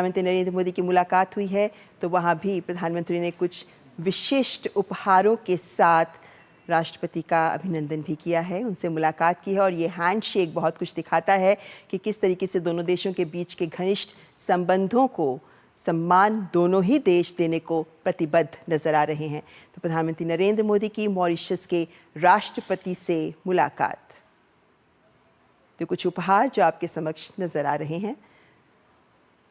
प्रधानमंत्री नरेंद्र मोदी की मुलाकात हुई है तो वहाँ भी प्रधानमंत्री ने कुछ विशिष्ट उपहारों के साथ राष्ट्रपति का अभिनंदन भी किया है, उनसे मुलाकात की है। और ये हैंडशेक बहुत कुछ दिखाता है कि किस तरीके से दोनों देशों के बीच के घनिष्ठ संबंधों को सम्मान दोनों ही देश देने को प्रतिबद्ध नजर आ रहे हैं। तो प्रधानमंत्री नरेंद्र मोदी की मॉरिशस के राष्ट्रपति से मुलाकात, तो कुछ उपहार जो आपके समक्ष नजर आ रहे हैं।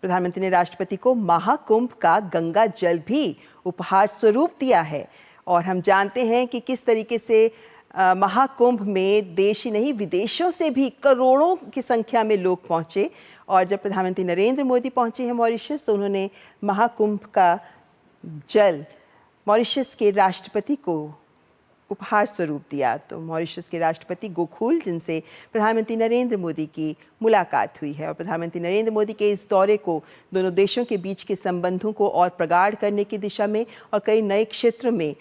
प्रधानमंत्री ने राष्ट्रपति को महाकुंभ का गंगा जल भी उपहार स्वरूप दिया है। और हम जानते हैं कि किस तरीके से महाकुंभ में देश ही नहीं विदेशों से भी करोड़ों की संख्या में लोग पहुंचे। और जब प्रधानमंत्री नरेंद्र मोदी पहुंचे हैं मॉरिशस तो उन्होंने महाकुंभ का जल मॉरिशस के राष्ट्रपति को उपहार स्वरूप दिया। तो मॉरिशस के राष्ट्रपति गोखूल, जिनसे प्रधानमंत्री नरेंद्र मोदी की मुलाकात हुई है, और प्रधानमंत्री नरेंद्र मोदी के इस दौरे को दोनों देशों के बीच के संबंधों को और प्रगाढ़ करने की दिशा में और कई नए क्षेत्र में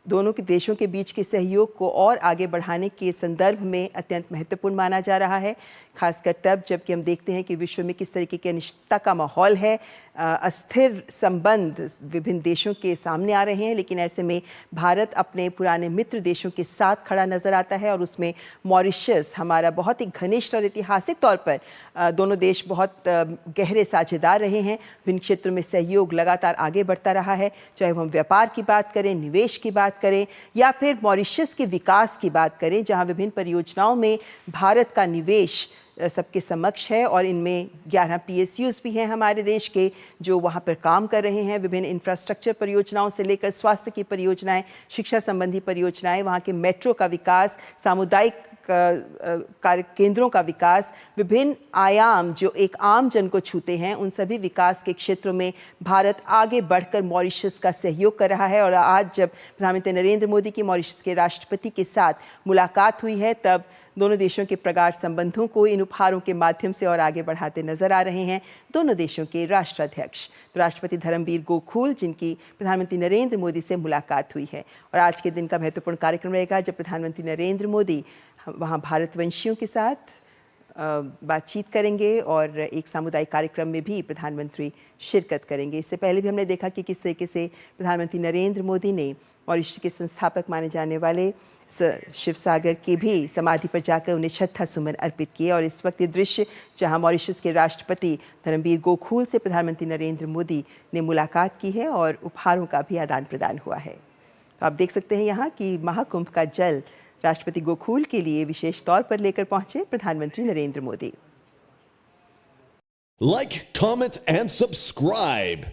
दोनों के देशों के बीच के सहयोग को और आगे बढ़ाने के संदर्भ में अत्यंत महत्वपूर्ण माना जा रहा है। खासकर तब जबकि हम देखते हैं कि विश्व में किस तरीके की अनिश्चितता का माहौल है, अस्थिर संबंध विभिन्न देशों के सामने आ रहे हैं। लेकिन ऐसे में भारत अपने पुराने मित्र देशों के साथ खड़ा नजर आता है और उसमें मॉरिशस हमारा बहुत ही घनिष्ठ और ऐतिहासिक तौर पर दोनों देश बहुत गहरे साझेदार रहे हैं। विभिन्न क्षेत्रों में सहयोग लगातार आगे बढ़ता रहा है, चाहे हम व्यापार की बात करें, निवेश की बात करें या फिर मॉरिशस के विकास की बात करें, जहां विभिन्न परियोजनाओं में भारत का निवेश सबके समक्ष है। और इनमें 11 PSUs भी हैं हमारे देश के जो वहाँ पर काम कर रहे हैं। विभिन्न इंफ्रास्ट्रक्चर परियोजनाओं से लेकर स्वास्थ्य की परियोजनाएं, शिक्षा संबंधी परियोजनाएं, वहाँ के मेट्रो का विकास, सामुदायिक कार्य केंद्रों का विकास, विभिन्न आयाम जो एक आम जन को छूते हैं, उन सभी विकास के क्षेत्रों में भारत आगे बढ़कर मॉरिशस का सहयोग कर रहा है। और आज जब प्रधानमंत्री नरेंद्र मोदी की मॉरिशस के राष्ट्रपति के साथ मुलाकात हुई है तब दोनों देशों के प्रगाढ़ संबंधों को इन उपहारों के माध्यम से और आगे बढ़ाते नजर आ रहे हैं दोनों देशों के राष्ट्राध्यक्ष। तो राष्ट्रपति धर्मवीर गोखूल, जिनकी प्रधानमंत्री नरेंद्र मोदी से मुलाकात हुई है। और आज के दिन का महत्वपूर्ण कार्यक्रम रहेगा जब प्रधानमंत्री नरेंद्र मोदी वहाँ भारतवंशियों के साथ बातचीत करेंगे और एक सामुदायिक कार्यक्रम में भी प्रधानमंत्री शिरकत करेंगे। इससे पहले भी हमने देखा कि किस तरीके से प्रधानमंत्री नरेंद्र मोदी ने मॉरिशस के संस्थापक माने जाने वाले शिवसागर की भी समाधि पर जाकर उन्हें श्रद्धा सुमन अर्पित किए। और इस वक्त ये दृश्य जहां मॉरिशस के राष्ट्रपति धर्मवीर गोखूल से प्रधानमंत्री नरेंद्र मोदी ने मुलाकात की है और उपहारों का भी आदान प्रदान हुआ है। तो आप देख सकते हैं यहाँ कि महाकुंभ का जल राष्ट्रपति गोखूल के लिए विशेष तौर पर लेकर पहुंचे प्रधानमंत्री Narendra Modi. Like, comment, and subscribe.